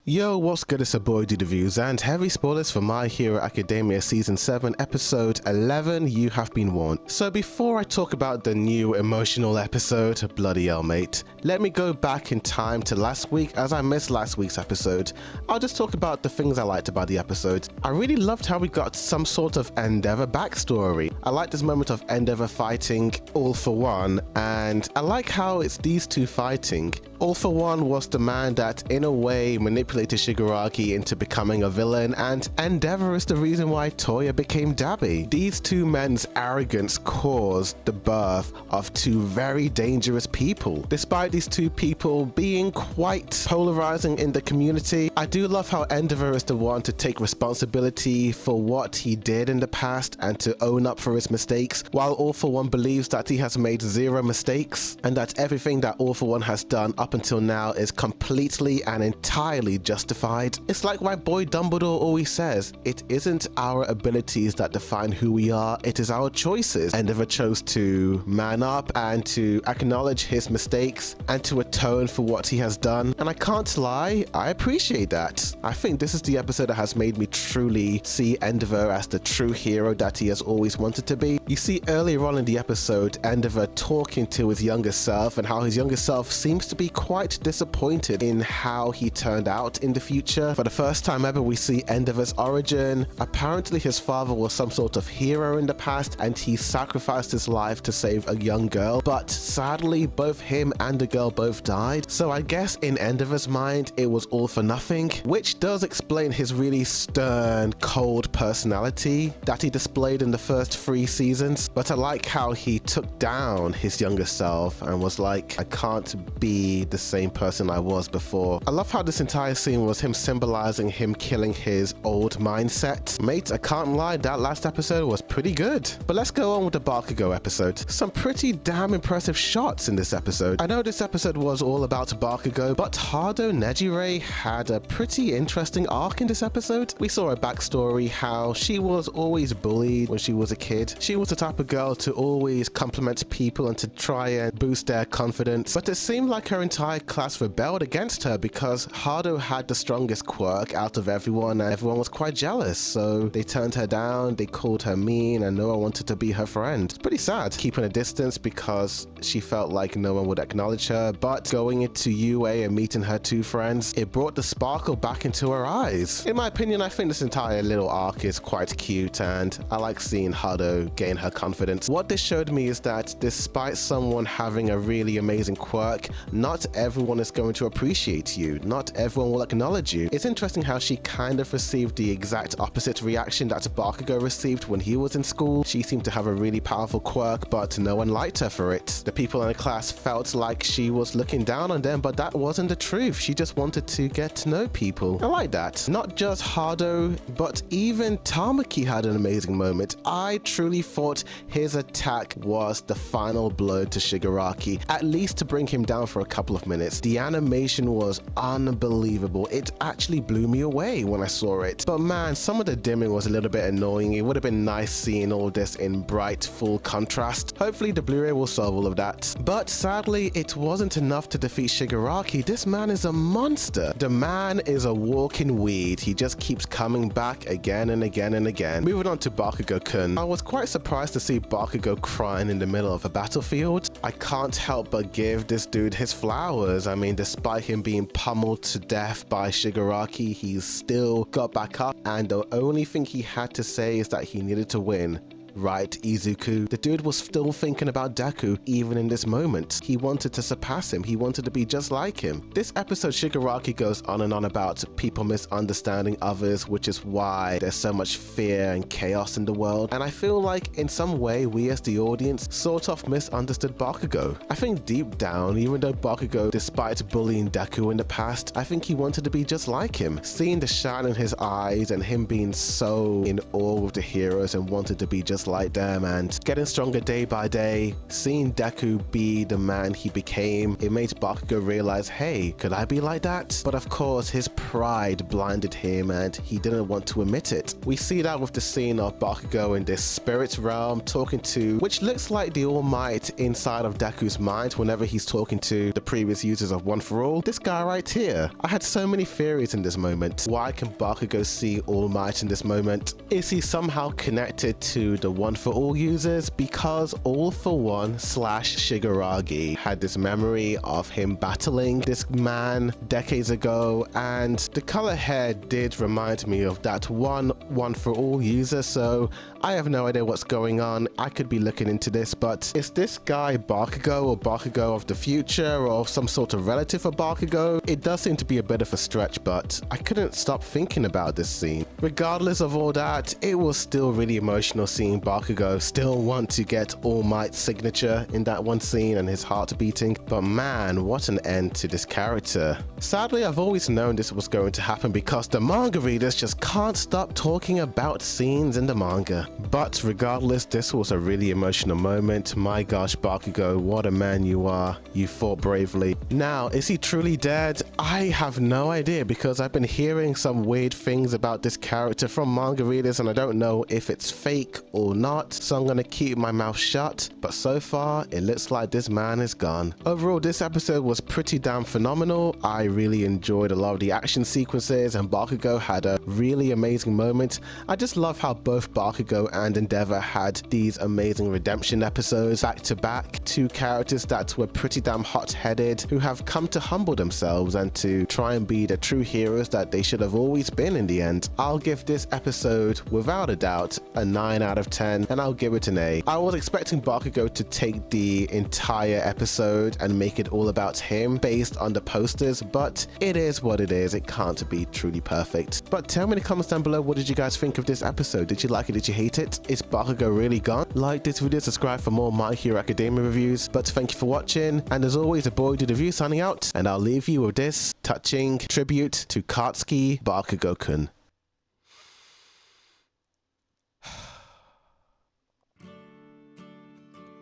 Yo, what's good? It's a boy Reviews and heavy spoilers for My Hero Academia Season 7 Episode 11, You Have Been Warned. So before I talk about the new emotional episode, bloody hell mate, let me go back in time to last week as I missed last week's episode. I'll just talk about the things I liked about the episode. I really loved how we got some sort of Endeavor backstory. I like this moment of Endeavor fighting All For One, and I like how it's these two fighting. All For One was the man that in a way manipulated Shigaraki into becoming a villain, and Endeavor is the reason why Toya became Dabi. These two men's arrogance caused the birth of two very dangerous people. Despite these two people being quite polarizing in the community, I do love how Endeavor is the one to take responsibility for what he did in the past and to own up for his mistakes, while All For One believes that he has made zero mistakes and that everything that All For One has done up until now is completely and entirely justified. It's like my boy Dumbledore always says, it isn't our abilities that define who we are, it is our choices. Endeavor chose to man up and to acknowledge his mistakes and to atone for what he has done, and I can't lie, I appreciate that. I think this is the episode that has made me truly see Endeavor as the true hero that he has always wanted to be. You see earlier on in the episode Endeavor talking to his younger self and how his younger self seems to be quite disappointed in how he turned out in the future. For the first time ever we see Endeavor's origin. Apparently his father was some sort of hero in the past and he sacrificed his life to save a young girl, but sadly both him and the girl both died. So I guess in Endeavor's mind it was all for nothing, which does explain his really stern, cold personality that he displayed in the first 3 seasons. But I like how he took down his younger self and was like, I can't be the same person I was before. I love how this entire scene was him symbolizing him killing his old mindset. Mate, I can't lie, that last episode was pretty good. But let's go on with the Bakugo episode. Some pretty damn impressive shots in this episode. I know this episode was all about Bakugo, but Hado Nejire had a pretty interesting arc in this episode. We saw a backstory, how she was always bullied when she was a kid. She was the type of girl to always compliment people and to try and boost their confidence, but it seemed like her entire class rebelled against her because Hado had the strongest quirk out of everyone and everyone was quite jealous, so they turned her down, they called her mean, and no one wanted to be her friend. It's pretty sad keeping a distance because she felt like no one would acknowledge her, but going into UA and meeting her 2 friends, it brought the sparkle back into her eyes. In my opinion, I think this entire little arc is quite cute and I like seeing Hado gain her confidence. What this showed me is that despite someone having a really amazing quirk, not everyone is going to appreciate you, not everyone will acknowledge you. It's interesting how she kind of received the exact opposite reaction that Bakugo received when he was in school. She seemed to have a really powerful quirk, but no one liked her for it. The people in the class felt like she was looking down on them, but that wasn't the truth. She just wanted to get to know people. I like that. Not just Hado, but even Tamaki had an amazing moment. I truly thought his attack was the final blow to Shigaraki, at least to bring him down for a couple of minutes. The animation was unbelievable. It actually blew me away when I saw it. But man, some of the dimming was a little bit annoying. It would have been nice seeing all this in bright, full contrast. Hopefully the Blu-ray will solve all of that. But sadly, it wasn't enough to defeat Shigaraki. This man is a monster. The man is a walking weed. He just keeps coming back again and again and again. Moving on to Bakugo-kun. I was quite surprised to see Bakugo crying in the middle of a battlefield. I can't help but give this dude his flowers. I mean, despite him being pummeled to death by Shigaraki, he's still got back up, and the only thing he had to say is that he needed to win. Right, Izuku? The dude was still thinking about Deku even in this moment. He wanted to surpass him. He wanted to be just like him. This episode, Shigaraki goes on and on about people misunderstanding others, which is why there's so much fear and chaos in the world. And I feel like in some way we as the audience sort of misunderstood Bakugo. I think deep down, even though Bakugo, despite bullying Deku in the past, I think he wanted to be just like him. Seeing the shine in his eyes and him being so in awe with the heroes and wanted to be just just like them and getting stronger day by day. Seeing Deku be the man he became, it made Bakugo realize, hey, could I be like that? But of course, his pride blinded him and he didn't want to admit it. We see that with the scene of Bakugo in this spirit realm talking to, which looks like the All Might inside of Deku's mind whenever he's talking to the previous users of One For All. This guy right here. I had so many theories in this moment. Why can Bakugo see All Might in this moment? Is he somehow connected to the One For All users? Because All For One / Shigaragi had this memory of him battling this man decades ago, and the color hair did remind me of that One For All user, so I have no idea what's going on. I could be looking into this, but is this guy Bakugo or Bakugo of the future or some sort of relative of Bakugo? It does seem to be a bit of a stretch, but I couldn't stop thinking about this scene. Regardless of all that, it was still really emotional seeing Bakugo still want to get All Might's signature in that one scene and his heart beating, but man, what an end to this character. Sadly, I've always known this was going to happen because the manga readers just can't stop talking about scenes in the manga. But regardless, this was a really emotional moment. My gosh, Bakugo, what a man you are. You fought bravely. Now, is he truly dead? I have no idea because I've been hearing some weird things about this character from manga readers and I don't know if it's fake or not, so I'm gonna keep my mouth shut. But so far, it looks like this man is gone. Overall, this episode was pretty damn phenomenal. I really enjoyed a lot of the action sequences and Bakugo had a really amazing moment. I just love how both Bakugo and Endeavor had these amazing redemption episodes back to back. Two characters that were pretty damn hot-headed who have come to humble themselves and to try and be the true heroes that they should have always been in the end. I'll give this episode without a doubt a 9 out of 10 and I'll give it an A. I was expecting Bakugo to take the entire episode and make it all about him based on the posters, but it is what it is. It can't be truly perfect. But tell me in the comments down below, what did you guys think of this episode? Did you like it? Did you hate it? Is Bakugo really gone? Like this video, subscribe for more My Hero Academia reviews. But thank you for watching, and as always, a boy did a review signing out, and I'll leave you with this touching tribute to Katsuki Bakugo-kun.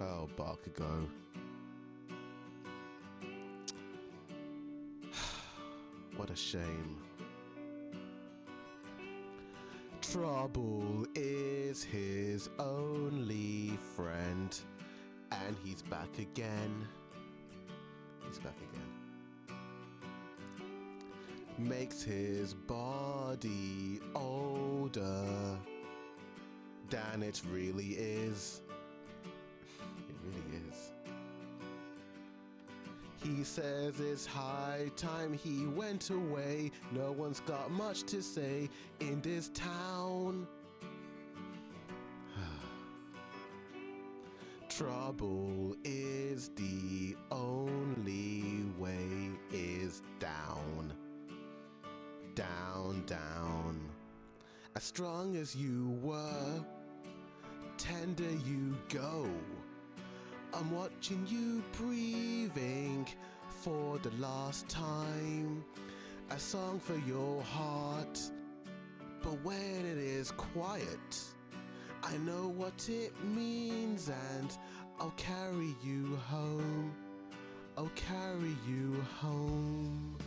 Oh, Bakugo. What a shame. Trouble is his only friend, and he's back again. He's back again. Makes his body older than it really is. It really is. He says it's high time he went away. No one's got much to say in this town. Trouble is the only way is down. Down, down. As strong as you were, tender you go. I'm watching you breathing for the last time. A song for your heart, but when it is quiet, I know what it means and I'll carry you home. I'll carry you home.